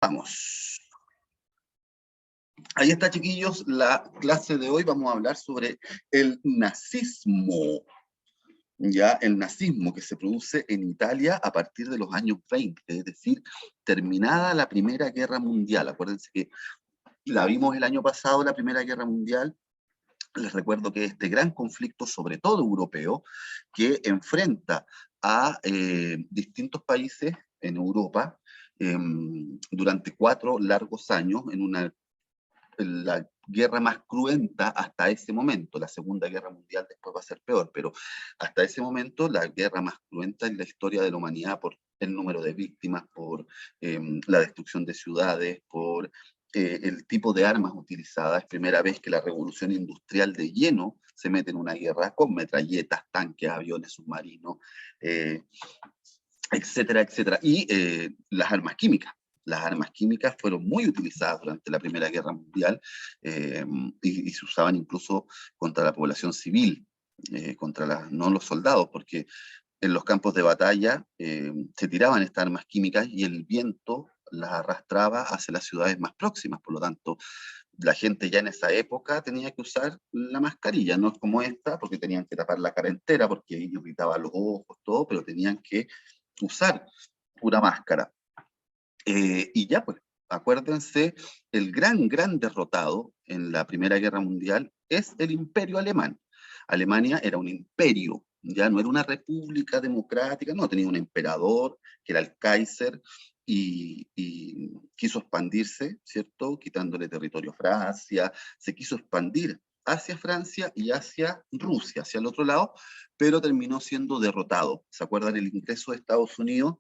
Vamos. Ahí está, chiquillos, la clase de hoy. Vamos a hablar sobre el nazismo. Ya, el nazismo que se produce en Italia a partir de los años 20, es decir, terminada la Primera Guerra Mundial. Acuérdense que la vimos el año pasado, la Primera Guerra Mundial. Les recuerdo que este gran conflicto, sobre todo europeo, que enfrenta a distintos países en Europa durante 4 largos años, la guerra más cruenta hasta ese momento. La Segunda Guerra Mundial después va a ser peor, pero hasta ese momento la guerra más cruenta en la historia de la humanidad por el número de víctimas, por la destrucción de ciudades, por el tipo de armas utilizadas. Es primera vez que la revolución industrial de lleno se mete en una guerra con metralletas, tanques, aviones, submarinos, etcétera, etcétera. Y las armas químicas. Las armas químicas fueron muy utilizadas durante la Primera Guerra Mundial y se usaban incluso contra la población civil, no los soldados, porque en los campos de batalla se tiraban estas armas químicas y el viento las arrastraba hacia las ciudades más próximas. Por lo tanto, la gente ya en esa época tenía que usar la mascarilla, no es como esta, porque tenían que tapar la cara entera, porque irritaba los ojos, todo, pero tenían que usar una máscara. Y ya, pues, acuérdense, el gran derrotado en la Primera Guerra Mundial es el Imperio Alemán. Alemania era un imperio, ya no era una república democrática, no, tenía un emperador, que era el Kaiser, y quiso expandirse, ¿cierto? Quitándole territorio a Francia, se quiso expandir hacia Francia y hacia Rusia, hacia el otro lado, pero terminó siendo derrotado. ¿Se acuerdan el ingreso de Estados Unidos?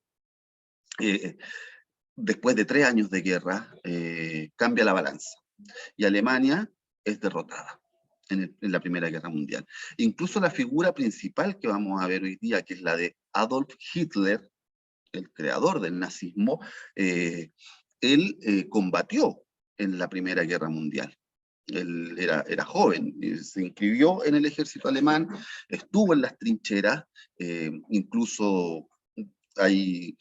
Después de 3 años de guerra, cambia la balanza y Alemania es derrotada en la Primera Guerra Mundial. Incluso la figura principal que vamos a ver hoy día, que es la de Adolf Hitler, el creador del nazismo, él combatió en la Primera Guerra Mundial. Él era joven, se inscribió en el ejército alemán, estuvo en las trincheras, incluso hay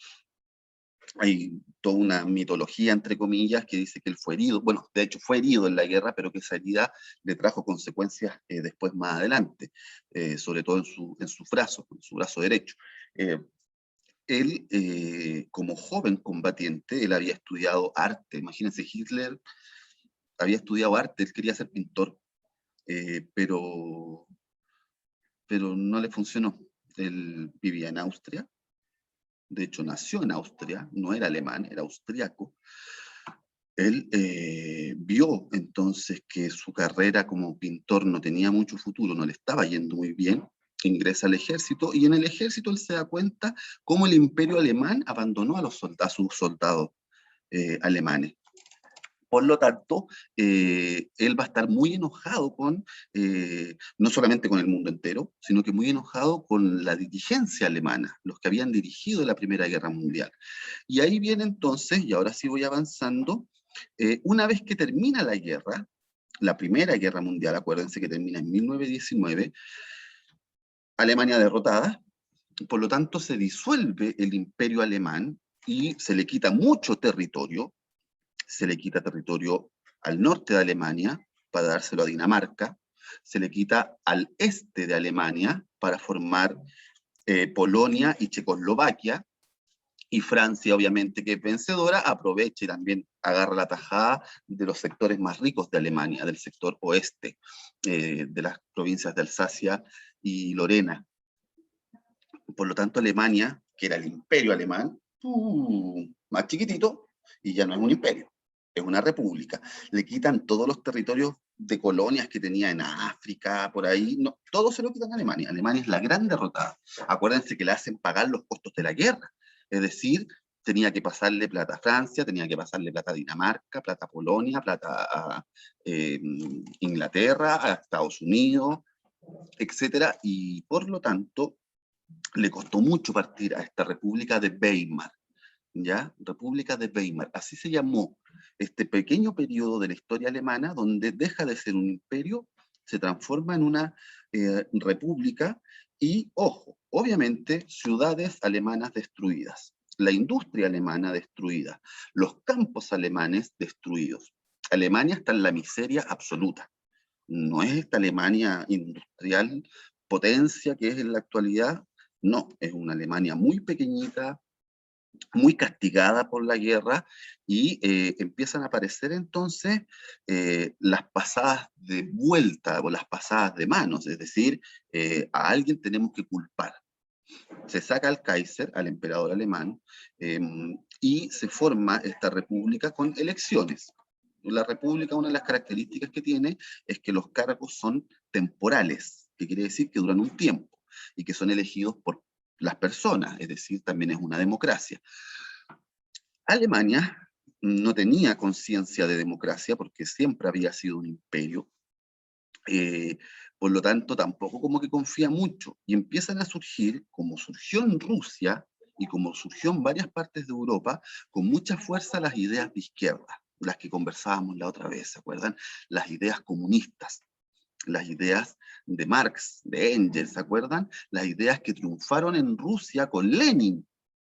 toda una mitología, entre comillas, que dice que él fue herido, bueno, de hecho fue herido en la guerra, pero que esa herida le trajo consecuencias después más adelante, sobre todo en su brazo derecho. Él, como joven combatiente, él había estudiado arte. Imagínense, Hitler había estudiado arte, él quería ser pintor, eh, pero, pero no le funcionó. Él vivía en Austria, de hecho nació en Austria, no era alemán, era austriaco. Él vio entonces que su carrera como pintor no tenía mucho futuro, no le estaba yendo muy bien, ingresa al ejército y en el ejército él se da cuenta cómo el imperio alemán abandonó a sus soldados alemanes. Por lo tanto, él va a estar muy enojado no solamente con el mundo entero, sino que muy enojado con la dirigencia alemana, los que habían dirigido la Primera Guerra Mundial. Y ahí viene entonces, y ahora sí voy avanzando, una vez que termina la guerra, la Primera Guerra Mundial, acuérdense que termina en 1919, Alemania derrotada, por lo tanto se disuelve el imperio alemán y se le quita mucho territorio, se le quita territorio al norte de Alemania para dárselo a Dinamarca, se le quita al este de Alemania para formar Polonia y Checoslovaquia, y Francia, obviamente, que es vencedora, aprovecha y también agarra la tajada de los sectores más ricos de Alemania, del sector oeste, de las provincias de Alsacia y Lorena. Por lo tanto, Alemania, que era el imperio alemán, más chiquitito, y ya no es un imperio, es una república. Le quitan todos los territorios de colonias que tenía en África, por ahí, no, todo se lo quitan a Alemania. Alemania es la gran derrotada. Acuérdense que le hacen pagar los costos de la guerra, es decir, tenía que pasarle plata a Francia, tenía que pasarle plata a Dinamarca, plata a Polonia, plata a Inglaterra, a Estados Unidos, etcétera, y por lo tanto le costó mucho partir a esta República de Weimar, ¿ya? República de Weimar, así se llamó este pequeño periodo de la historia alemana donde deja de ser un imperio, se transforma en una república y, ojo, obviamente ciudades alemanas destruidas. la industria alemana destruida, los campos alemanes destruidos. Alemania está en la miseria absoluta. No es esta Alemania industrial, potencia que es en la actualidad, no, es una Alemania muy pequeñita, muy castigada por la guerra, y empiezan a aparecer entonces las pasadas de vuelta o las pasadas de manos, es decir, a alguien tenemos que culpar. Se saca al Kaiser, al emperador alemán, eh, y se forma esta república con elecciones. La república, una de las características que tiene es que los cargos son temporales, que quiere decir que duran un tiempo y que son elegidos por las personas, es decir, también es una democracia. Alemania no tenía conciencia de democracia porque siempre había sido un imperio, eh, por lo tanto tampoco como que confía mucho, y empiezan a surgir, como surgió en Rusia y como surgió en varias partes de Europa, con mucha fuerza las ideas de izquierda, las que conversábamos la otra vez, ¿se acuerdan? Las ideas comunistas, las ideas de Marx, de Engels, ¿se acuerdan? Las ideas que triunfaron en Rusia con Lenin,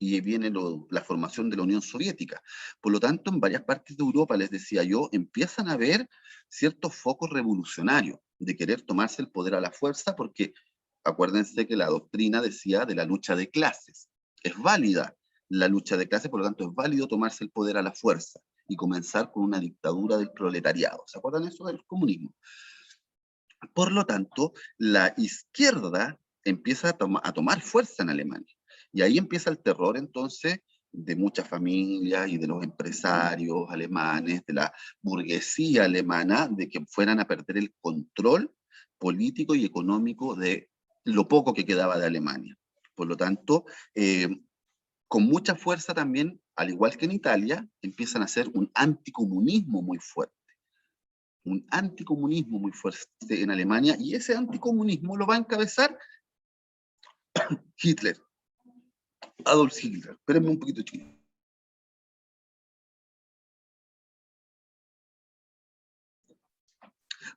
y viene la formación de la Unión Soviética. Por lo tanto, en varias partes de Europa, les decía yo, empiezan a haber ciertos focos revolucionarios de querer tomarse el poder a la fuerza, porque acuérdense que la doctrina decía de la lucha de clases. Es válida la lucha de clases, por lo tanto es válido tomarse el poder a la fuerza y comenzar con una dictadura del proletariado. ¿Se acuerdan eso del comunismo? Por lo tanto, la izquierda empieza a tomar fuerza en Alemania. Y ahí empieza el terror entonces de muchas familias y de los empresarios alemanes, de la burguesía alemana, de que fueran a perder el control político y económico de lo poco que quedaba de Alemania. Por lo tanto, con mucha fuerza también, al igual que en Italia, empiezan a hacer un anticomunismo muy fuerte, un anticomunismo muy fuerte en Alemania, y ese anticomunismo lo va a encabezar Hitler, Adolf Hitler. Espérenme un poquito, chicos.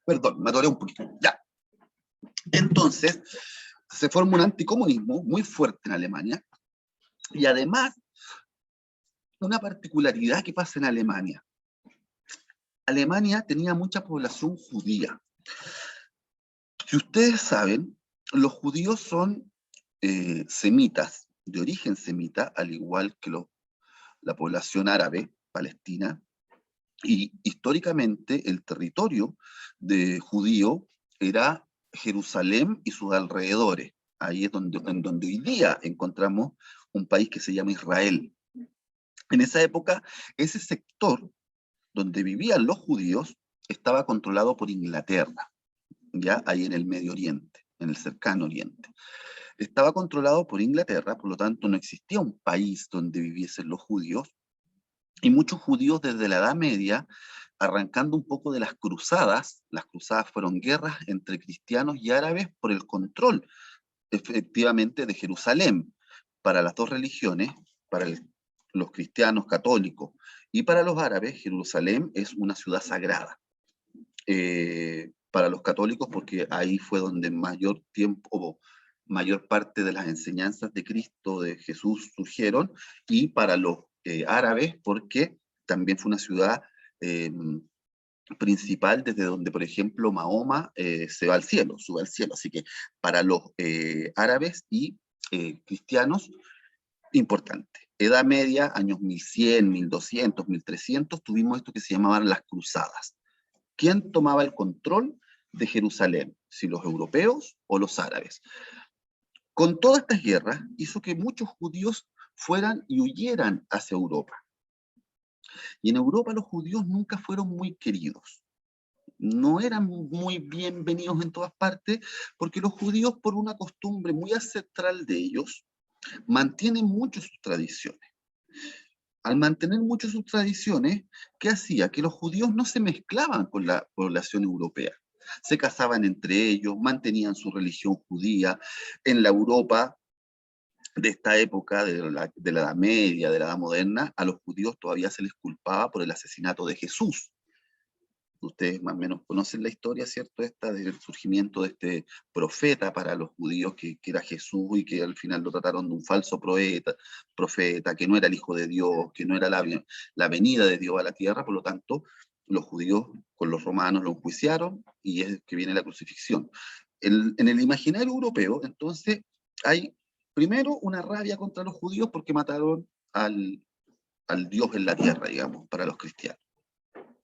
Perdón, me atoré un poquito. Ya. Entonces, se forma un anticomunismo muy fuerte en Alemania, y además, una particularidad que pasa en Alemania. Alemania tenía mucha población judía. Si ustedes saben, los judíos son semitas, de origen semita, al igual que la población árabe, palestina, y históricamente el territorio de judío era Jerusalén y sus alrededores. Ahí es en donde hoy día encontramos un país que se llama Israel. En esa época, ese sector donde vivían los judíos estaba controlado por Inglaterra, ya ahí en el Medio Oriente, en el cercano Oriente. Estaba controlado por Inglaterra, por lo tanto no existía un país donde viviesen los judíos, y muchos judíos desde la Edad Media, arrancando un poco de las cruzadas fueron guerras entre cristianos y árabes por el control, efectivamente, de Jerusalén. Para las dos religiones, para los cristianos católicos y para los árabes, Jerusalén es una ciudad sagrada. Para los católicos, porque ahí fue donde mayor tiempo, o mayor parte de las enseñanzas de Cristo, de Jesús, surgieron, y para los árabes, porque también fue una ciudad eh, principal desde donde, por ejemplo, Mahoma se va al cielo, sube al cielo. Así que para los árabes y cristianos, importante. Edad Media, años 1100, 1200, 1300, tuvimos esto que se llamaban las cruzadas. ¿Quién tomaba el control de Jerusalén? Si los europeos o los árabes. Con todas estas guerras hizo que muchos judíos fueran y huyeran hacia Europa. Y en Europa los judíos nunca fueron muy queridos. No eran muy bienvenidos en todas partes, porque los judíos, por una costumbre muy ancestral de ellos, mantienen mucho sus tradiciones. Al mantener mucho sus tradiciones, ¿qué hacía? Que los judíos no se mezclaban con la población europea. Se casaban entre ellos, mantenían su religión judía. En la Europa de esta época, de la Edad Media, de la Edad Moderna, a los judíos todavía se les culpaba por el asesinato de Jesús. Ustedes más o menos conocen la historia, ¿cierto? Esta del surgimiento de este profeta para los judíos, que era Jesús, y que al final lo trataron de un falso profeta, que no era el Hijo de Dios, que no era la venida de Dios a la tierra. Por lo tanto, los judíos con los romanos lo enjuiciaron, y es que viene la crucifixión. En el imaginario europeo, entonces, hay primero una rabia contra los judíos porque mataron al Dios en la tierra, digamos, para los cristianos.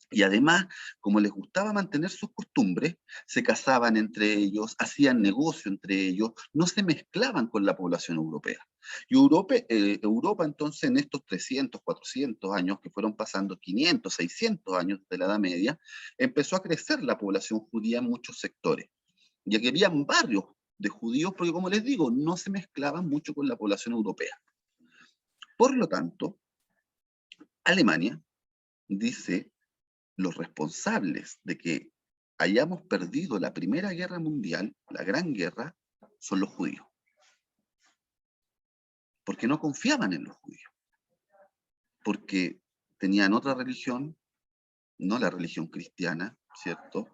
Y además, como les gustaba mantener sus costumbres, se casaban entre ellos, hacían negocio entre ellos, no se mezclaban con la población europea. Y Europa entonces, en estos 300, 400 años que fueron pasando, 500, 600 años de la Edad Media, empezó a crecer la población judía en muchos sectores. Ya que habían barrios de judíos, porque como les digo, no se mezclaban mucho con la población europea. Por lo tanto, Alemania dice: los responsables de que hayamos perdido la Primera Guerra Mundial, la Gran Guerra, son los judíos. Porque no confiaban en los judíos. Porque tenían otra religión, no la religión cristiana, ¿cierto?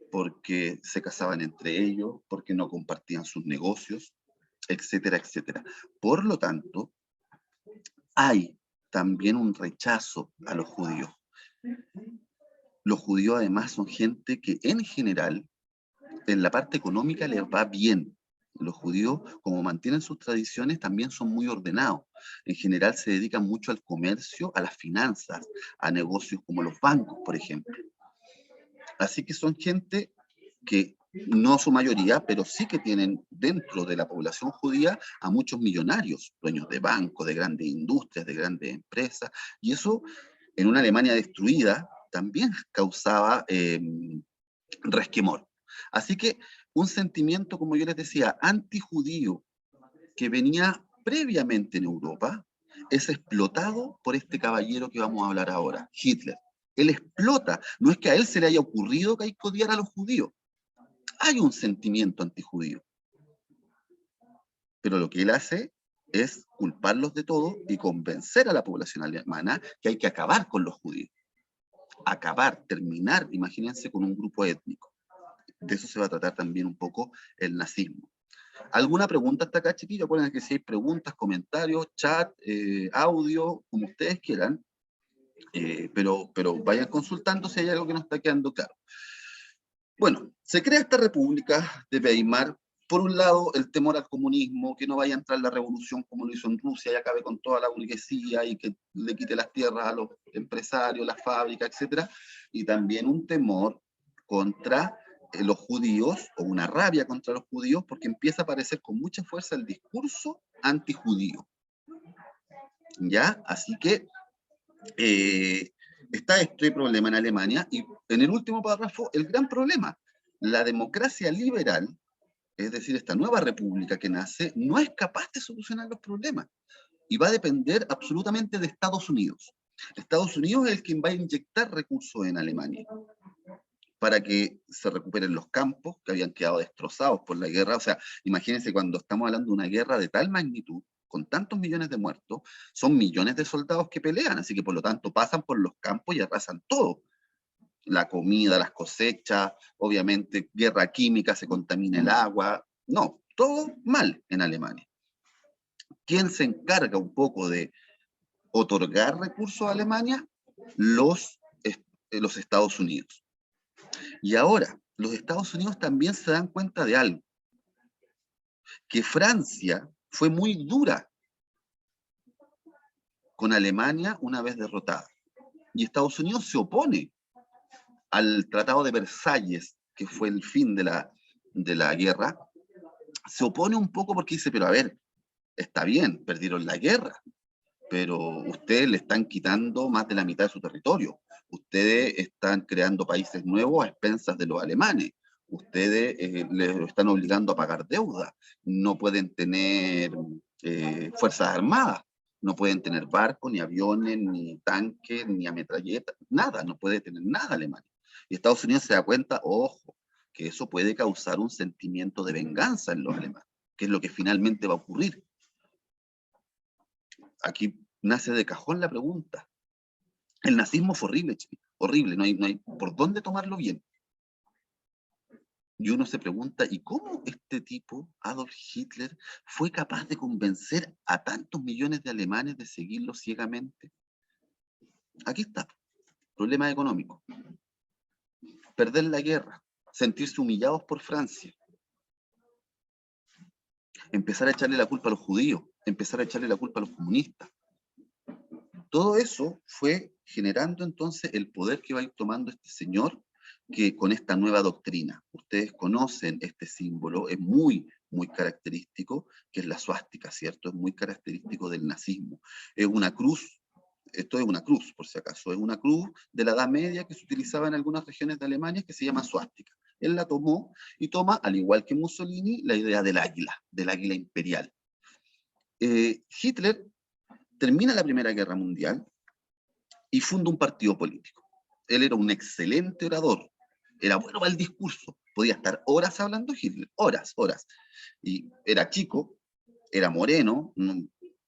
Porque se casaban entre ellos, porque no compartían sus negocios, etcétera, etcétera. Por lo tanto, hay también un rechazo a los judíos. Los judíos además son gente que en general en la parte económica les va bien. Los judíos, como mantienen sus tradiciones, también son muy ordenados. En general se dedican mucho al comercio, a las finanzas, a negocios como los bancos, por ejemplo. Así que son gente que, no su mayoría, pero sí que tienen dentro de la población judía a muchos millonarios, dueños de bancos, de grandes industrias, de grandes empresas, y eso en una Alemania destruida también causaba resquemor. Así que un sentimiento, como yo les decía, antijudío, que venía previamente en Europa, es explotado por este caballero que vamos a hablar ahora, Hitler. Él explota, no es que a él se le haya ocurrido que hay que odiar a los judíos, hay un sentimiento antijudío, pero lo que él hace es culparlos de todo y convencer a la población alemana que hay que acabar con los judíos. Acabar, terminar, imagínense, con un grupo étnico. De eso se va a tratar también un poco el nazismo. ¿Alguna pregunta hasta acá, chiquillos? Acuérdense que si hay preguntas, comentarios, chat, audio, como ustedes quieran, pero vayan consultando si hay algo que no está quedando claro. Bueno, se crea esta república de Weimar. Por un lado, el temor al comunismo, que no vaya a entrar la revolución como lo hizo en Rusia y acabe con toda la burguesía y que le quite las tierras a los empresarios, las fábricas, etcétera. Y también un temor contra los judíos, o una rabia contra los judíos, porque empieza a aparecer con mucha fuerza el discurso antijudío. ¿Ya? Así que está este problema en Alemania, y en el último párrafo, el gran problema: la democracia liberal, es decir, esta nueva república que nace, no es capaz de solucionar los problemas, y va a depender absolutamente de Estados Unidos. Estados Unidos es el quien va a inyectar recursos en Alemania para que se recuperen los campos que habían quedado destrozados por la guerra. O sea, imagínense, cuando estamos hablando de una guerra de tal magnitud, con tantos millones de muertos, son millones de soldados que pelean, así que por lo tanto pasan por los campos y arrasan todo. La comida, las cosechas, obviamente guerra química, se contamina el agua, no, todo mal en Alemania. ¿Quién se encarga un poco de otorgar recursos a Alemania? Los Estados Unidos. Y ahora, los Estados Unidos también se dan cuenta de algo: que Francia fue muy dura con Alemania una vez derrotada. Y Estados Unidos se opone al Tratado de Versalles, que fue el fin de la guerra. Se opone un poco porque dice: pero a ver, está bien, perdieron la guerra, pero ustedes le están quitando más de la mitad de su territorio. Ustedes están creando países nuevos a expensas de los alemanes. Ustedes les están obligando a pagar deuda. No pueden tener fuerzas armadas. No pueden tener barcos, ni aviones, ni tanques, ni ametralletas. Nada, no puede tener nada Alemania. Y Estados Unidos se da cuenta, ojo, que eso puede causar un sentimiento de venganza en los alemanes, que es lo que finalmente va a ocurrir. Aquí nace de cajón la pregunta: El nazismo fue horrible, chico, horrible, no hay por dónde tomarlo bien. Y uno se pregunta, ¿y cómo este tipo, Adolf Hitler, fue capaz de convencer a tantos millones de alemanes de seguirlo ciegamente? Aquí está, problema económico. Perder la guerra, sentirse humillados por Francia, empezar a echarle la culpa a los judíos, empezar a echarle la culpa a los comunistas. Todo eso fue generando entonces el poder que va a ir tomando este señor que con esta nueva doctrina. Ustedes conocen este símbolo, es muy, muy característico, que es la suástica, ¿cierto? Es muy característico del nazismo. Es una cruz, esto es una cruz, por si acaso, es una cruz de la Edad Media que se utilizaba en algunas regiones de Alemania que se llama suástica. Él la tomó y toma, al igual que Mussolini, la idea del águila imperial. Hitler termina la Primera Guerra Mundial y funda un partido político. Él era un excelente orador, era bueno para el discurso, podía estar horas hablando Hitler, horas, horas. Y era chico, era moreno,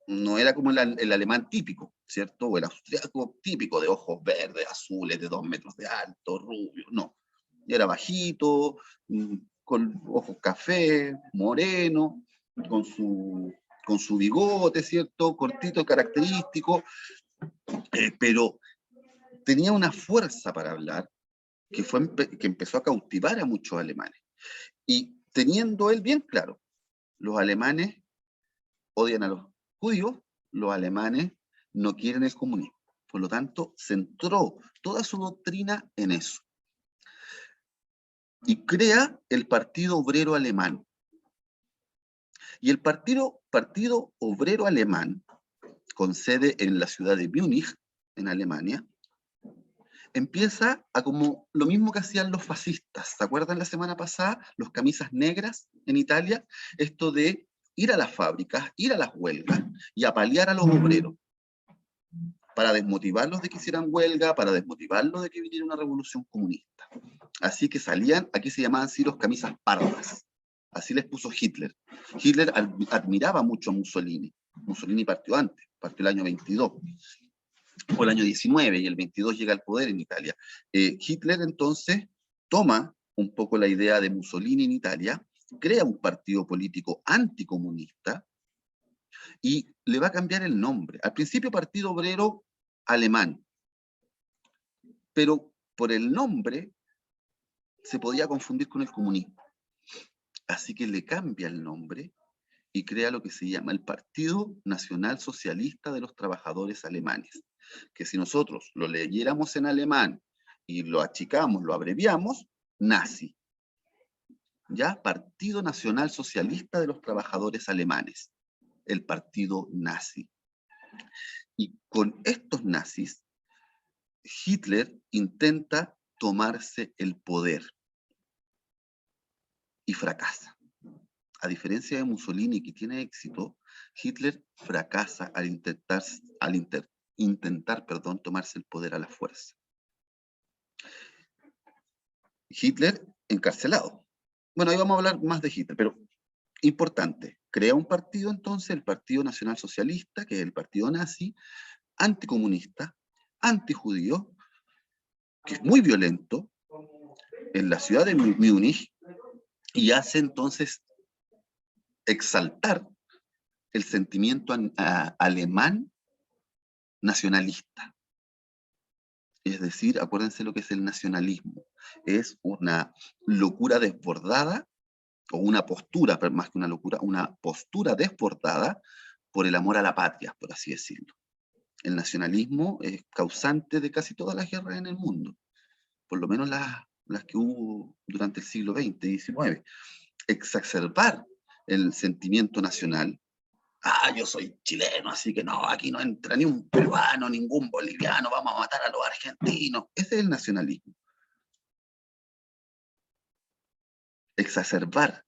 no era como el alemán típico, ¿cierto? O el austriaco típico de ojos verdes, azules, de 2 metros de alto, rubio, no. Era bajito, con ojos café, moreno, con su, con su bigote, ¿cierto? Cortito, característico, pero tenía una fuerza para hablar que empezó a cautivar a muchos alemanes. Y teniendo él bien claro, los alemanes odian a los judíos, los alemanes no quieren el comunismo. Por lo tanto, centró toda su doctrina en eso. Y crea el Partido Obrero Alemán. Y el Partido Obrero Alemán, con sede en la ciudad de Múnich, en Alemania, empieza a como lo mismo que hacían los fascistas. ¿Se acuerdan la semana pasada? Los camisas negras en Italia. Esto de ir a las fábricas, ir a las huelgas y apalear a los obreros para desmotivarlos de que hicieran huelga, para desmotivarlos de que viniera una revolución comunista. Así que salían, aquí se llamaban así los camisas pardas. Así les puso Hitler. Hitler admiraba mucho a Mussolini. Mussolini partió antes, partió el año 22 o el año 19, y el 22 llega al poder en Italia. Hitler entonces toma un poco la idea de Mussolini en Italia, crea un partido político anticomunista y le va a cambiar el nombre. Al principio Partido Obrero Alemán, pero por el nombre se podía confundir con el comunismo. Así que le cambia el nombre y crea lo que se llama el Partido Nacional Socialista de los Trabajadores Alemanes, que si nosotros lo leyéramos en alemán y lo achicamos, lo abreviamos, nazi. ¿Ya? Partido Nacional Socialista de los Trabajadores Alemanes, el partido nazi. Y con estos nazis, Hitler intenta tomarse el poder y fracasa. A diferencia de Mussolini, que tiene éxito, Hitler fracasa al intentar tomarse el poder a la fuerza. Hitler encarcelado. Bueno, ahí vamos a hablar más de Hitler, pero importante, crea un partido entonces, el Partido Nacional Socialista, que es el partido nazi, anticomunista, antijudío, que es muy violento, en la ciudad de Múnich, y hace entonces exaltar el sentimiento alemán nacionalista. Es decir, acuérdense lo que es el nacionalismo. Es una locura desbordada, o una postura, pero más que una locura, una postura desbordada por el amor a la patria, por así decirlo. El nacionalismo es causante de casi todas las guerras en el mundo, por lo menos las que hubo durante el siglo XX y XIX. Exacerbar el sentimiento nacional. Yo soy chileno, así que no, aquí no entra ni un peruano, ningún boliviano, vamos a matar a los argentinos. Ese es el nacionalismo. Exacerbar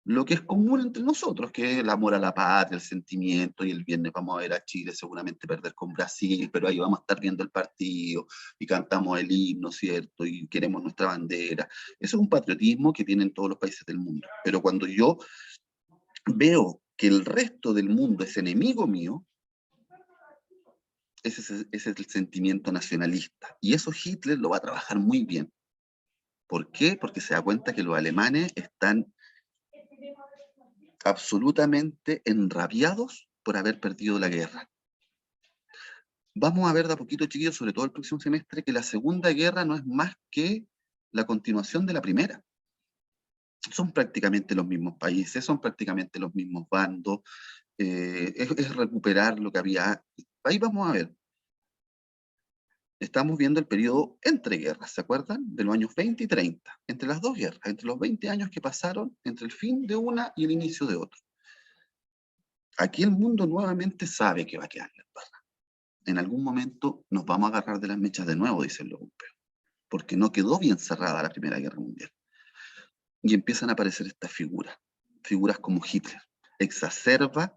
lo que es común entre nosotros, que es el amor a la patria, el sentimiento, y el viernes vamos a ver a Chile seguramente perder con Brasil, pero ahí vamos a estar viendo el partido, y cantamos el himno, ¿cierto? Y queremos nuestra bandera. Eso es un patriotismo que tienen todos los países del mundo. Pero cuando yo veo que el resto del mundo es enemigo mío, Ese es el sentimiento nacionalista. Y eso Hitler lo va a trabajar muy bien. ¿Por qué? Porque se da cuenta que los alemanes están absolutamente enrabiados por haber perdido la guerra. Vamos a ver de a poquito, chiquillos, sobre todo el próximo semestre, que la Segunda Guerra no es más que la continuación de la Primera. Son prácticamente los mismos países, son prácticamente los mismos bandos, es recuperar lo que había. Ahí vamos a ver. Estamos viendo el periodo entre guerras, ¿se acuerdan? De los años 20 y 30, entre las dos guerras, entre los 20 años que pasaron entre el fin de una y el inicio de otra. Aquí el mundo nuevamente sabe que va a quedar la embarrada. En algún momento nos vamos a agarrar de las mechas de nuevo, dicen los europeos, porque no quedó bien cerrada la Primera Guerra Mundial. Y empiezan a aparecer estas figuras como Hitler. Exacerba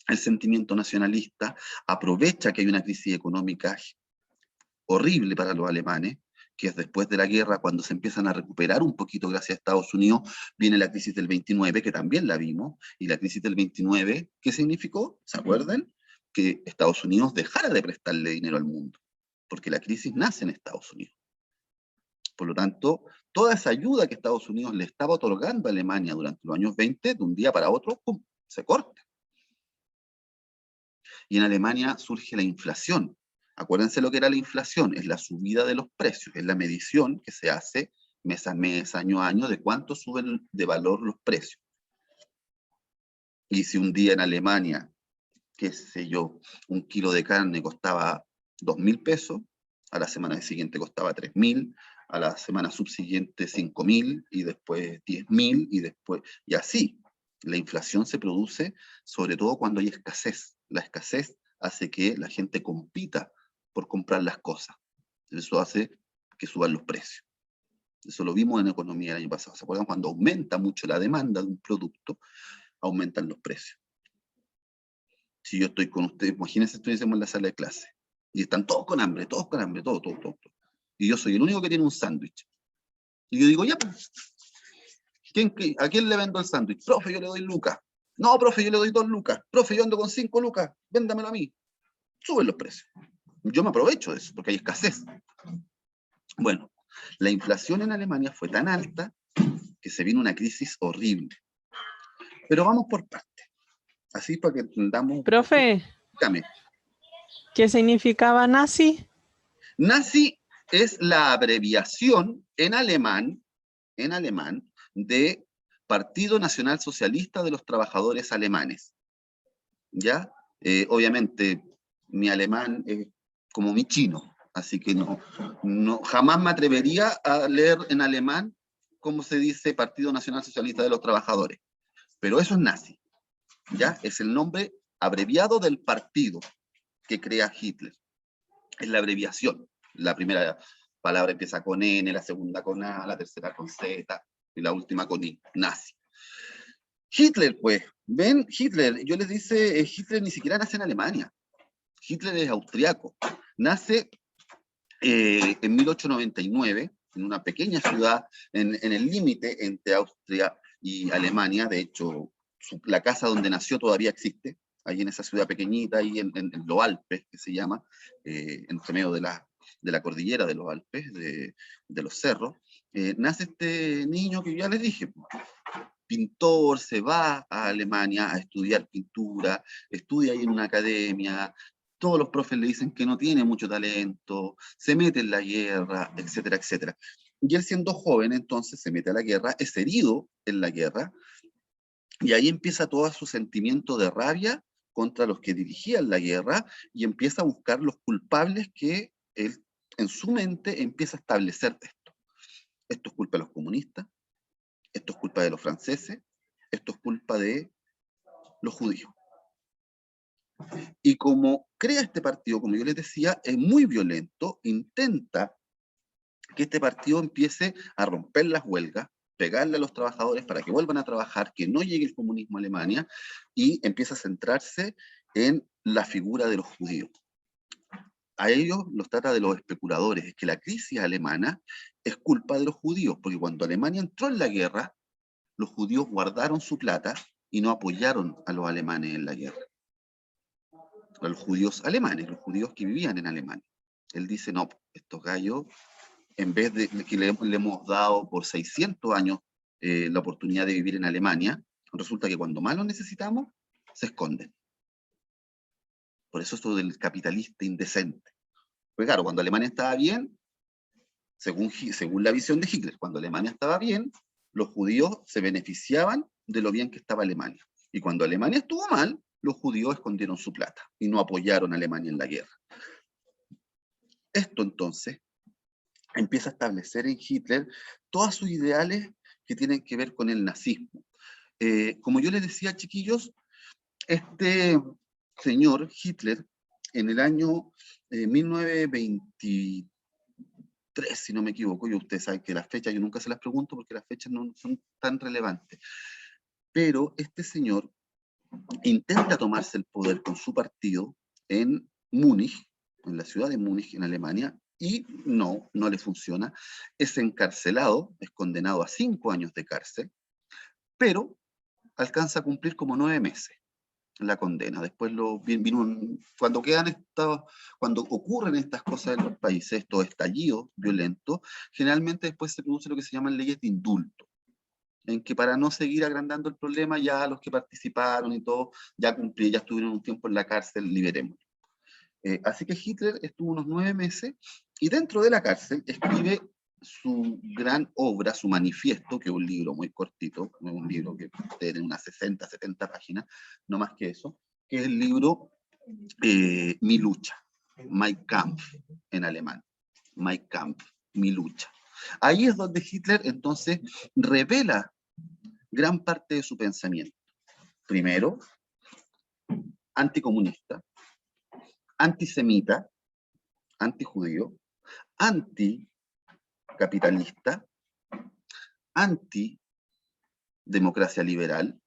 el sentimiento nacionalista, aprovecha que hay una crisis económica horrible para los alemanes, que es después de la guerra, cuando se empiezan a recuperar un poquito gracias a Estados Unidos, viene la crisis del 29, que también la vimos, y la crisis del 29, ¿qué significó? ¿Se acuerdan? Que Estados Unidos dejara de prestarle dinero al mundo, porque la crisis nace en Estados Unidos. Por lo tanto, toda esa ayuda que Estados Unidos le estaba otorgando a Alemania durante los años 20, de un día para otro, ¡pum!, se corta. Y en Alemania surge la inflación. Acuérdense lo que era la inflación, es la subida de los precios, es la medición que se hace mes a mes, año a año, de cuánto suben de valor los precios. Y si un día en Alemania, qué sé yo, un kilo de carne costaba 2.000 pesos, a la semana siguiente costaba 3.000, a la semana subsiguiente 5.000, y después 10.000, y después, y así. La inflación se produce sobre todo cuando hay escasez. La escasez hace que la gente compita por comprar las cosas. Eso hace que suban los precios. Eso lo vimos en economía el año pasado. ¿Se acuerdan? Cuando aumenta mucho la demanda de un producto, aumentan los precios. Si yo estoy con ustedes, imagínense, estuviésemos en la sala de clase y están todos con hambre, todo. Y yo soy el único que tiene un sándwich. Y yo digo, ya, pues, ¿a quién le vendo el sándwich? Profe, yo le doy lucas. No, profe, yo le doy 2 lucas. Profe, yo ando con 5 lucas. Véndamelo a mí. Suben los precios. Yo me aprovecho de eso, porque hay escasez. Bueno, la inflación en Alemania fue tan alta que se vino una crisis horrible. Pero vamos por partes. Así para que entendamos. Profe, Dígame. ¿qué significaba nazi? Nazi es la abreviación en alemán, de Partido Nacional Socialista de los Trabajadores Alemanes. ¿Ya? Obviamente, mi alemán es como mi chino, así que jamás me atrevería a leer en alemán cómo se dice Partido Nacional Socialista de los Trabajadores. Pero eso es nazi, ¿ya? Es el nombre abreviado del partido que crea Hitler. Es la abreviación. La primera palabra empieza con N, la segunda con A, la tercera con Z, y la última con I, nazi. Hitler, pues, ven, Hitler, yo les dice, Hitler ni siquiera nace en Alemania. Hitler es austriaco. Nace en 1899, en una pequeña ciudad, en el límite entre Austria y Alemania. De hecho, la casa donde nació todavía existe, ahí en esa ciudad pequeñita, ahí en los Alpes, que se llama, entre medio de la cordillera de los Alpes, de los cerros. Nace este niño que ya les dije, pintor, se va a Alemania a estudiar pintura, estudia ahí en una academia, todos los profes le dicen que no tiene mucho talento, se mete en la guerra, etcétera, etcétera. Y él, siendo joven, entonces se mete a la guerra, es herido en la guerra, y ahí empieza todo su sentimiento de rabia contra los que dirigían la guerra, y empieza a buscar los culpables que él, en su mente, empieza a establecer esto. Esto es culpa de los comunistas, esto es culpa de los franceses, esto es culpa de los judíos. Y como crea este partido, como yo les decía, es muy violento, intenta que este partido empiece a romper las huelgas, pegarle a los trabajadores para que vuelvan a trabajar, que no llegue el comunismo a Alemania, y empieza a centrarse en la figura de los judíos. A ellos los trata de los especuladores. Es que la crisis alemana es culpa de los judíos, porque cuando Alemania entró en la guerra, los judíos guardaron su plata y no apoyaron a los alemanes en la guerra. a los judíos alemanes, los judíos que vivían en Alemania. Él dice, no, estos gallos, en vez de que le hemos dado por 600 años la oportunidad de vivir en Alemania, resulta que cuando más lo necesitamos, se esconden. Por eso esto del capitalista indecente. Pues claro, cuando Alemania estaba bien, según la visión de Hitler, cuando Alemania estaba bien, los judíos se beneficiaban de lo bien que estaba Alemania. Y cuando Alemania estuvo mal, los judíos escondieron su plata y no apoyaron a Alemania en la guerra. Esto entonces empieza a establecer en Hitler todos sus ideales que tienen que ver con el nazismo. Como yo les decía, chiquillos, este señor Hitler, en el año 1923, si no me equivoco, y ustedes saben que las fechas yo nunca se las pregunto porque las fechas no son tan relevantes, pero este señor intenta tomarse el poder con su partido en Múnich, en la ciudad de Múnich, en Alemania, y no le funciona. Es encarcelado, es condenado a 5 años de cárcel, pero alcanza a cumplir como 9 meses la condena. Después cuando ocurren estas cosas en los países, estos estallidos violentos, generalmente después se produce lo que se llaman leyes de indulto, en que para no seguir agrandando el problema, ya los que participaron y todo, ya estuvieron un tiempo en la cárcel, liberemos. Así que Hitler estuvo unos 9 meses, y dentro de la cárcel escribe su gran obra, su manifiesto, que es un libro muy cortito, un libro que tiene unas 60, 70 páginas, no más que eso, que es el libro Mi lucha, Mein Kampf en alemán, Mein Kampf, Mi lucha. Ahí es donde Hitler entonces revela gran parte de su pensamiento. Primero, anticomunista, antisemita, antijudío, anticapitalista, antidemocracia liberal,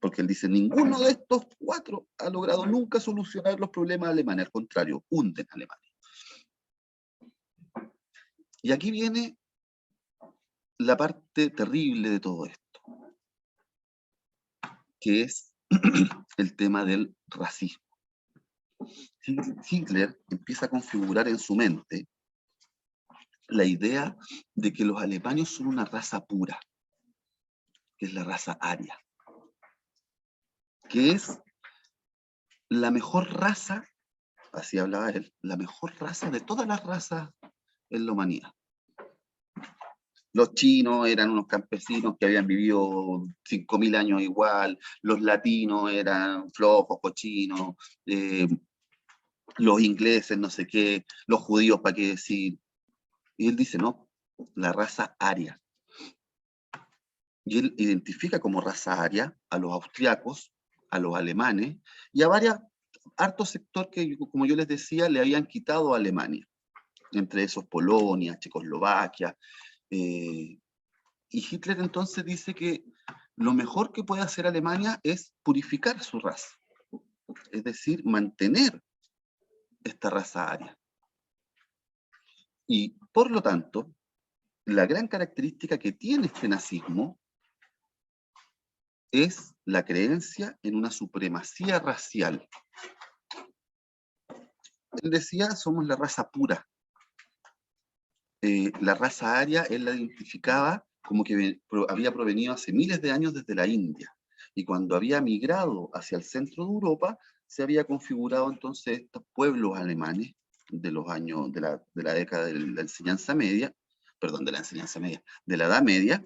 porque él dice, ninguno de estos 4 ha logrado nunca solucionar los problemas alemanes, al contrario, hunden a Alemania. Y aquí viene la parte terrible de todo esto, que es el tema del racismo. Hitler empieza a configurar en su mente la idea de que los alemanes son una raza pura, que es la raza aria, que es la mejor raza, así hablaba él, la mejor raza de todas las razas en la humanidad. Los chinos eran unos campesinos que habían vivido 5.000 años igual, los latinos eran flojos, cochinos, los ingleses no sé qué, los judíos para qué decir. Y él dice, no, la raza aria. Y él identifica como raza aria a los austriacos, a los alemanes y a harto sector que, como yo les decía, le habían quitado a Alemania. Entre esos Polonia, Checoslovaquia. Y Hitler entonces dice que lo mejor que puede hacer Alemania es purificar su raza. Es decir, mantener esta raza aria. Y por lo tanto, la gran característica que tiene este nazismo es la creencia en una supremacía racial. Él decía, somos la raza pura. La raza aria él la identificaba como que había provenido hace miles de años desde la India, y cuando había migrado hacia el centro de Europa, se había configurado entonces estos pueblos alemanes de los años, de la década de la enseñanza media, perdón, de la enseñanza media, de la Edad Media,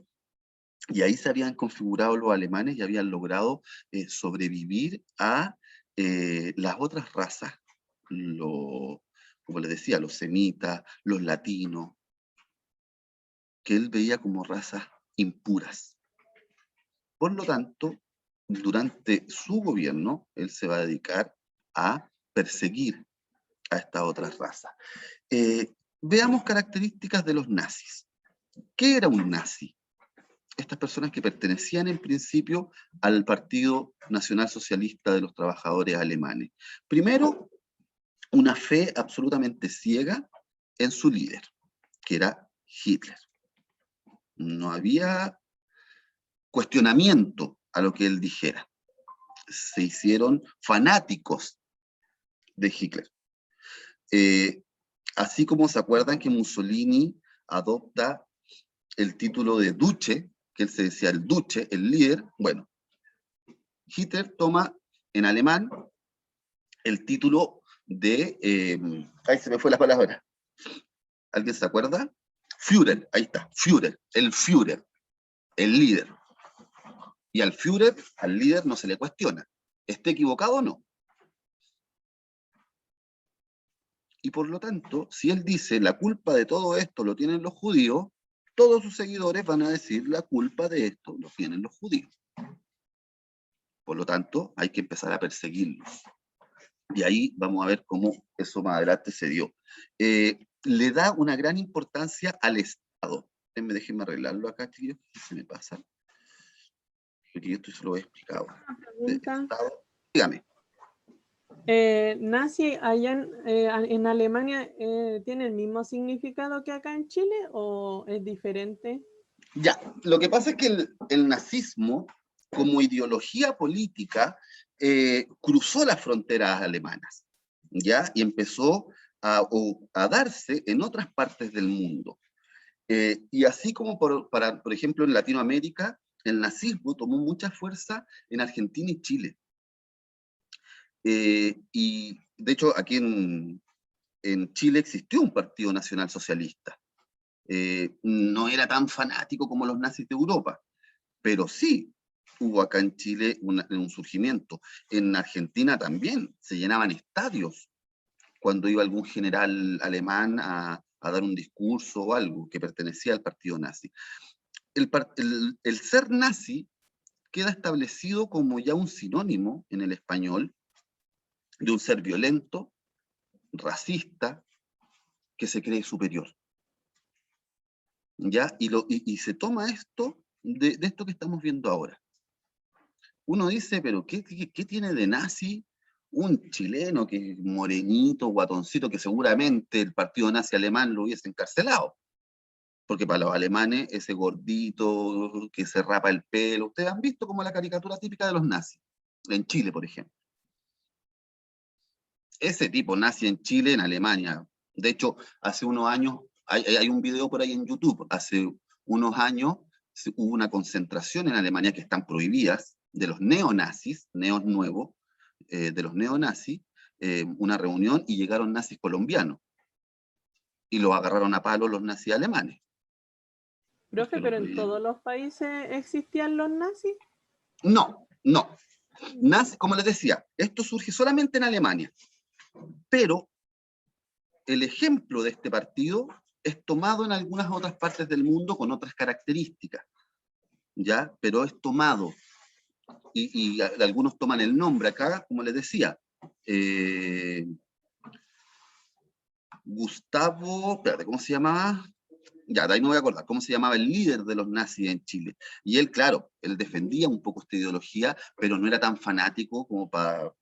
y ahí se habían configurado los alemanes y habían logrado sobrevivir a las otras razas, como les decía, los semitas, los latinos, que él veía como razas impuras. Por lo tanto, durante su gobierno, él se va a dedicar a perseguir a estas otras razas. Veamos características de los nazis. ¿Qué era un nazi? Estas personas que pertenecían en principio al Partido Nacional Socialista de los Trabajadores Alemanes. Primero, una fe absolutamente ciega en su líder, que era Hitler. No había cuestionamiento a lo que él dijera. Se hicieron fanáticos de Hitler. Así como se acuerdan que Mussolini adopta el título de duce, que él se decía el duce, el líder, bueno, Hitler toma en alemán el título de, ahí se me fue la palabra, ¿alguien se acuerda? Führer, ahí está, Führer, el líder. Y al Führer, al líder, no se le cuestiona. ¿Esté equivocado o no? Y por lo tanto, si él dice la culpa de todo esto lo tienen los judíos, todos sus seguidores van a decir la culpa de esto lo tienen los judíos. Por lo tanto, hay que empezar a perseguirlos. Y ahí vamos a ver cómo eso más adelante se dio. Le da una gran importancia al Estado. Déjenme arreglarlo acá, chicos, que se me pasa. Porque yo esto se lo he explicado. Estado, dígame. ¿Nazi allá en Alemania tiene el mismo significado que acá en Chile o es diferente? Ya, lo que pasa es que el nazismo, como ideología política, cruzó las fronteras alemanas, ¿ya? Y empezó a darse en otras partes del mundo. Y así como, por ejemplo, en Latinoamérica, el nazismo tomó mucha fuerza en Argentina y Chile. Y de hecho, aquí en Chile existió un partido nacional socialista. No era tan fanático como los nazis de Europa, pero sí hubo acá en Chile un surgimiento. En Argentina también se llenaban estadios cuando iba algún general alemán a dar un discurso o algo que pertenecía al partido nazi. El ser nazi queda establecido como ya un sinónimo en el español de un ser violento, racista, que se cree superior. ¿Ya? Y se toma esto de esto que estamos viendo ahora. Uno dice, pero ¿qué tiene de nazi un chileno que es morenito, guatoncito, que seguramente el partido nazi alemán lo hubiese encarcelado? Porque para los alemanes, ese gordito que se rapa el pelo, ustedes han visto como la caricatura típica de los nazis, en Chile, por ejemplo. Ese tipo nazi en Chile, en Alemania. De hecho, hace unos años, hay un video por ahí en YouTube, hace unos años hubo una concentración en Alemania que están prohibidas, de los neonazis, neos nuevos, de los neonazis, una reunión y llegaron nazis colombianos. Y los agarraron a palos los nazis alemanes. Profe, ¿pero en todos los países existían los nazis? No. Nazi, como les decía, esto surge solamente en Alemania. Pero el ejemplo de este partido es tomado en algunas otras partes del mundo con otras características, ¿ya? Pero es tomado, y algunos toman el nombre acá, como les decía, Gustavo, espérate, ¿cómo se llamaba? Ya, de ahí no voy a acordar, ¿cómo se llamaba el líder de los nazis en Chile? Y él, claro, él defendía un poco esta ideología, pero no era tan fanático como para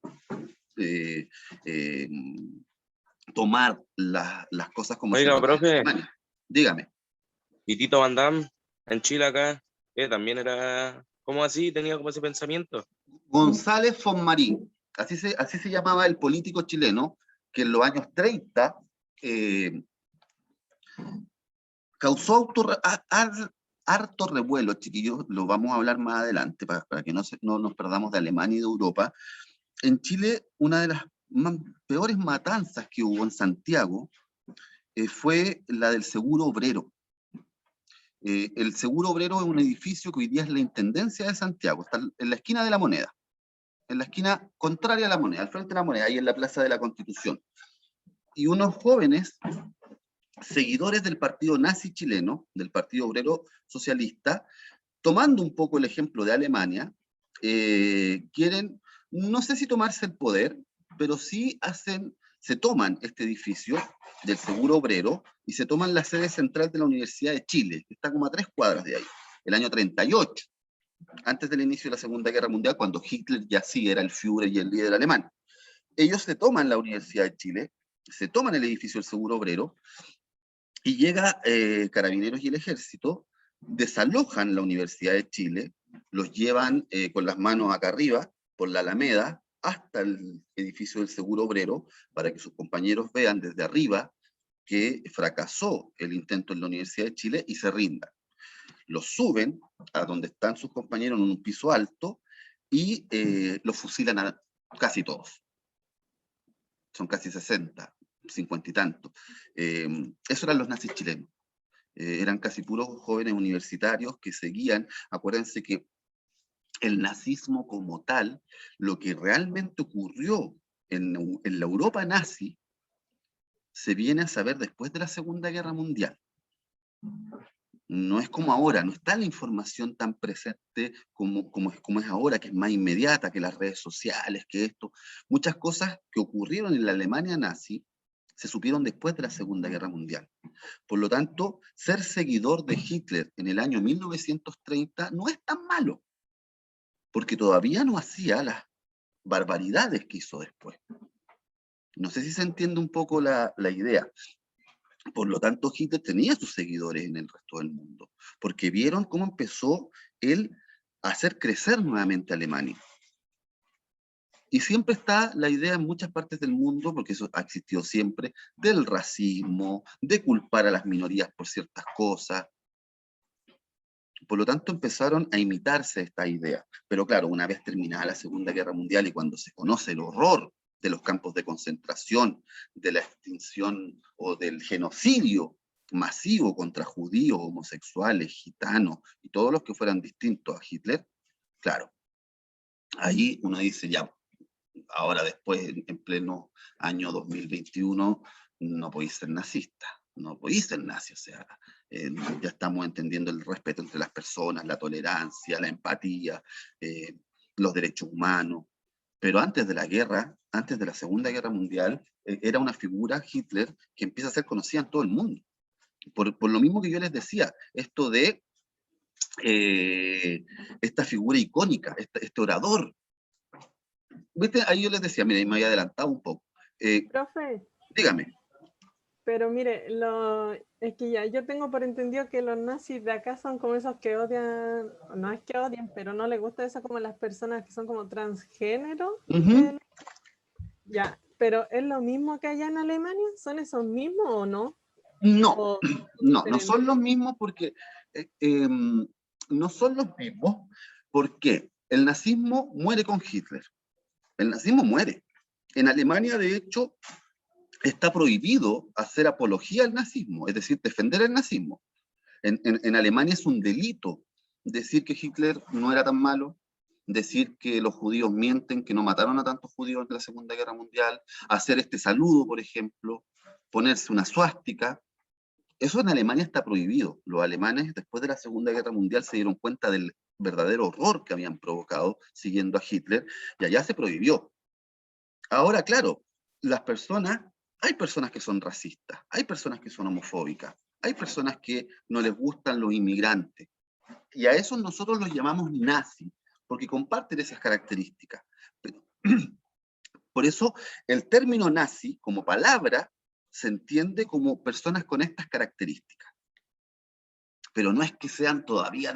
tomar las cosas como se Oiga, toman en profe, Alemania. Dígame. y Tito Van Damme en Chile acá, también era como así, tenía como ese pensamiento. González Fonmarín, así se llamaba el político chileno, que en los años 30 causó harto revuelo, chiquillos, lo vamos a hablar más adelante, para que no nos perdamos de Alemania y de Europa. En Chile, una de las peores matanzas que hubo en Santiago fue la del Seguro Obrero. El Seguro Obrero es un edificio que hoy día es la Intendencia de Santiago, está en la esquina de la Moneda, en la esquina contraria a la Moneda, al frente de la Moneda, ahí en la Plaza de la Constitución. Y unos jóvenes, seguidores del partido nazi chileno, del Partido Obrero Socialista, tomando un poco el ejemplo de Alemania, quieren, no sé si tomarse el poder, pero sí se toman este edificio del Seguro Obrero y se toman la sede central de la Universidad de Chile, que está como a 3 cuadras de ahí, el año 38, antes del inicio de la Segunda Guerra Mundial, cuando Hitler ya sí era el Führer y el líder alemán. Ellos se toman la Universidad de Chile, se toman el edificio del Seguro Obrero, y llega Carabineros y el Ejército, desalojan la Universidad de Chile, los llevan con las manos acá arriba, por la Alameda, hasta el edificio del Seguro Obrero para que sus compañeros vean desde arriba que fracasó el intento en la Universidad de Chile y se rindan. Los suben a donde están sus compañeros en un piso alto y los fusilan a casi todos. Son casi 60, 50 y tantos. Eso eran los nazis chilenos. Eran casi puros jóvenes universitarios que seguían. Acuérdense que el nazismo como tal, lo que realmente ocurrió en la Europa nazi, se viene a saber después de la Segunda Guerra Mundial. No es como ahora, no está la información tan presente como es ahora, que es más inmediata, que las redes sociales, que esto. Muchas cosas que ocurrieron en la Alemania nazi se supieron después de la Segunda Guerra Mundial. Por lo tanto, ser seguidor de Hitler en el año 1930 no es tan malo, porque todavía no hacía las barbaridades que hizo después. No sé si se entiende un poco la idea. Por lo tanto, Hitler tenía sus seguidores en el resto del mundo, porque vieron cómo empezó él a hacer crecer nuevamente a Alemania. Y siempre está la idea en muchas partes del mundo, porque eso ha existido siempre, del racismo, de culpar a las minorías por ciertas cosas. Por lo tanto, empezaron a imitarse esta idea. Pero claro, una vez terminada la Segunda Guerra Mundial y cuando se conoce el horror de los campos de concentración, de la extinción o del genocidio masivo contra judíos, homosexuales, gitanos y todos los que fueran distintos a Hitler, claro, ahí uno dice, ya, ahora después, en pleno año 2021, no podéis ser nazista, no podéis ser nazi, o sea, ya estamos entendiendo el respeto entre las personas, la tolerancia, la empatía, los derechos humanos. Pero antes de la guerra, antes de la Segunda Guerra Mundial, era una figura, Hitler, que empieza a ser conocida en todo el mundo. Por lo mismo que yo les decía, esto de esta figura icónica, este orador. ¿Viste? Ahí yo les decía, mira, me había adelantado un poco. Profe, Dígame. pero mire, es que ya yo tengo por entendido que los nazis de acá son como esos que odian, no es que odien, pero no les gusta eso como las personas que son como transgénero. Ya, pero ¿es lo mismo que allá en Alemania? ¿Son esos mismos o no? No, ¿O no son los mismos porque no son los mismos porque el nazismo muere con Hitler. El nazismo muere. En Alemania, de hecho, está prohibido hacer apología al nazismo, es decir, defender el nazismo. En Alemania es un delito decir que Hitler no era tan malo, decir que los judíos mienten, que no mataron a tantos judíos en la Segunda Guerra Mundial, hacer este saludo, por ejemplo, ponerse una suástica. Eso en Alemania está prohibido. Los alemanes, después de la Segunda Guerra Mundial, se dieron cuenta del verdadero horror que habían provocado siguiendo a Hitler, y allá se prohibió. Ahora, claro, hay personas que son racistas, hay personas que son homofóbicas, hay personas que no les gustan los inmigrantes, y a esos nosotros los llamamos nazis, porque comparten esas características. Pero, por eso, el término nazi, como palabra, se entiende como personas con estas características. Pero no es que sean todavía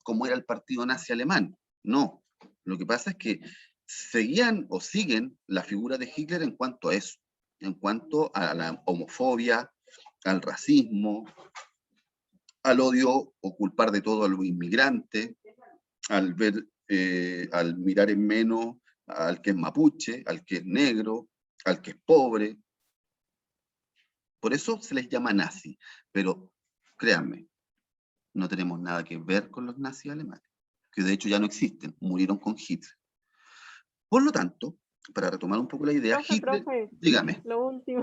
como era el partido nazi alemán, no. Lo que pasa es que seguían o siguen la figura de Hitler en cuanto a eso, en cuanto a la homofobia, al racismo, al odio o culpar de todo a los inmigrantes, al mirar en menos al que es mapuche, al que es negro, al que es pobre. Por eso se les llama nazi, pero créanme, no tenemos nada que ver con los nazis alemanes, que de hecho ya no existen, murieron con Hitler. Por lo tanto, para retomar un poco la idea, Hitler, profe, dígame. lo último,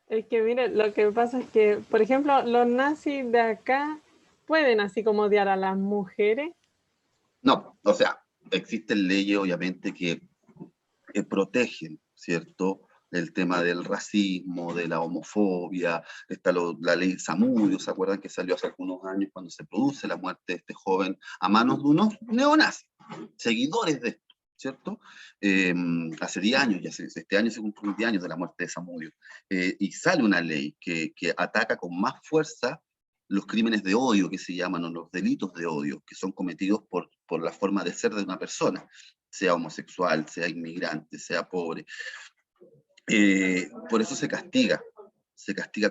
es que mire, lo que pasa es que, por ejemplo, los nazis de acá pueden así como odiar a las mujeres. No, o sea, existen leyes obviamente que protegen, ¿cierto? El tema del racismo, de la homofobia, está la ley Zamudio, ¿se acuerdan que salió hace algunos años cuando se produce la muerte de este joven a manos de unos neonazis, seguidores de esto, ¿cierto? Hace 10 años, este año se cumplen 10 años de la muerte de Zamudio, y sale una ley que ataca con más fuerza los crímenes de odio que se llaman, o los delitos de odio, que son cometidos por la forma de ser de una persona. sea homosexual, sea inmigrante, sea pobre. Por eso se castiga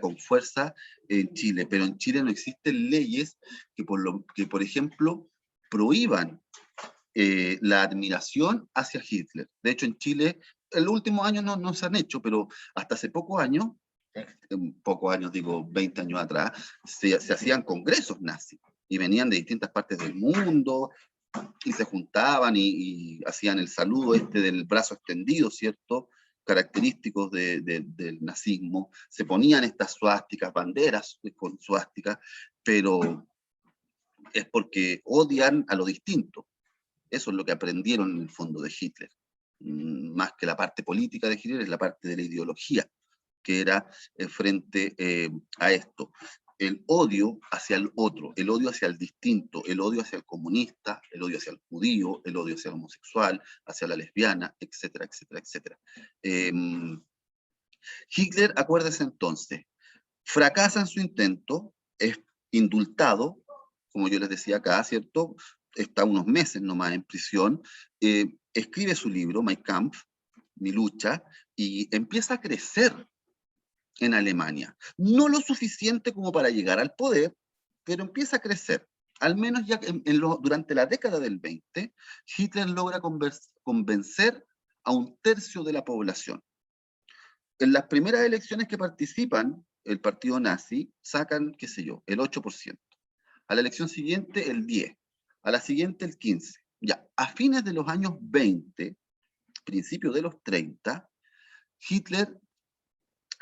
con fuerza en Chile, pero en Chile no existen leyes que, por ejemplo, prohíban la admiración hacia Hitler. De hecho, en Chile, en los últimos años no se han hecho, pero hasta hace pocos años, digo 20 años atrás, se hacían congresos nazis y venían de distintas partes del mundo y se juntaban y hacían el saludo del brazo extendido, ¿cierto? Característicos del nazismo. Se ponían estas suásticas, banderas con suásticas, pero es porque odian a lo distinto. Eso es lo que aprendieron en el fondo de Hitler. Más que la parte política de Hitler, es la parte de la ideología, que era frente a esto. El odio hacia el otro, el odio hacia el distinto, el odio hacia el comunista, el odio hacia el judío, el odio hacia el homosexual, hacia la lesbiana, etcétera, etcétera, etcétera. Hitler, acuérdese entonces, fracasa en su intento, es indultado, como yo les decía acá, ¿cierto? Está unos meses nomás en prisión, escribe su libro, Mein Kampf, Mi lucha, y empieza a crecer en Alemania. No lo suficiente como para llegar al poder, pero empieza a crecer. Al menos ya durante la década del 20, Hitler logra convencer a 1/3 de la población. En las primeras elecciones que participan, el partido nazi, sacan, qué sé yo, el 8%. A la elección siguiente, el 10%. A la siguiente, el 15%. Ya, a fines de los años 20, principios de los 30, Hitler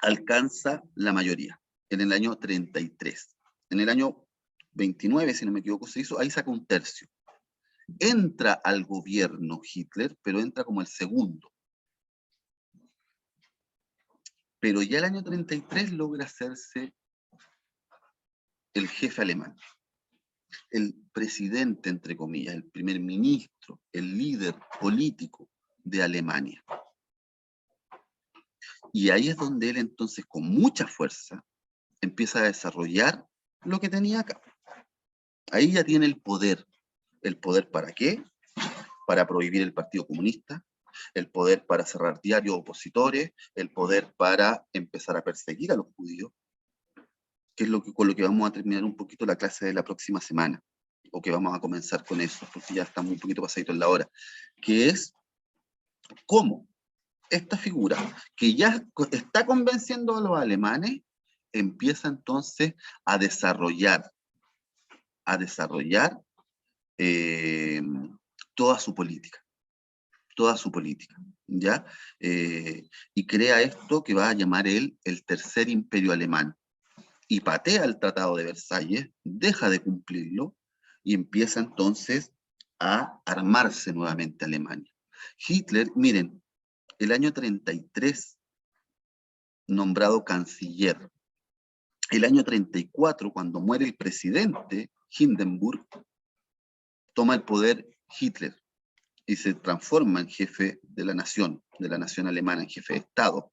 alcanza la mayoría, en el año 33. En el año 29, si no me equivoco, se hizo, ahí saca 1/3. Entra al gobierno Hitler, pero entra como el segundo. Pero ya el año 33 logra hacerse el jefe alemán, el presidente, entre comillas, el primer ministro, el líder político de Alemania. Y ahí es donde él entonces, con mucha fuerza, empieza a desarrollar lo que tenía acá. Ahí ya tiene el poder. ¿El poder para qué? Para prohibir el Partido Comunista, el poder para cerrar diarios opositores, el poder para empezar a perseguir a los judíos, que es con lo que vamos a terminar un poquito la clase de la próxima semana, o que vamos a comenzar con eso, porque ya está un poquito pasadito en la hora, que es cómo esta figura, que ya está convenciendo a los alemanes, empieza entonces a desarrollar toda su política, ¿ya? Y crea esto que va a llamar él el Tercer Imperio Alemán, y patea el Tratado de Versalles, deja de cumplirlo, y empieza entonces a armarse nuevamente Alemania. Hitler, miren, el año 33, nombrado canciller. El año 34, cuando muere el presidente, Hindenburg, toma el poder Hitler y se transforma en jefe de la nación alemana, en jefe de Estado,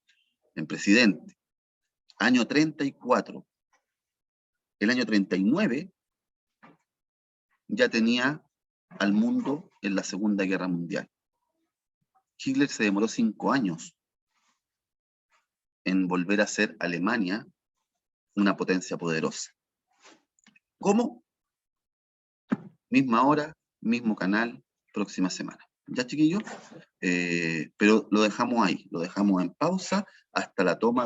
en presidente. Año 34. El año 39 ya tenía al mundo en la Segunda Guerra Mundial. Hitler se demoró 5 años en volver a ser Alemania una potencia poderosa. ¿Cómo? Misma hora, mismo canal, próxima semana. ¿Ya, chiquillos? Pero lo dejamos ahí, lo dejamos en pausa hasta la toma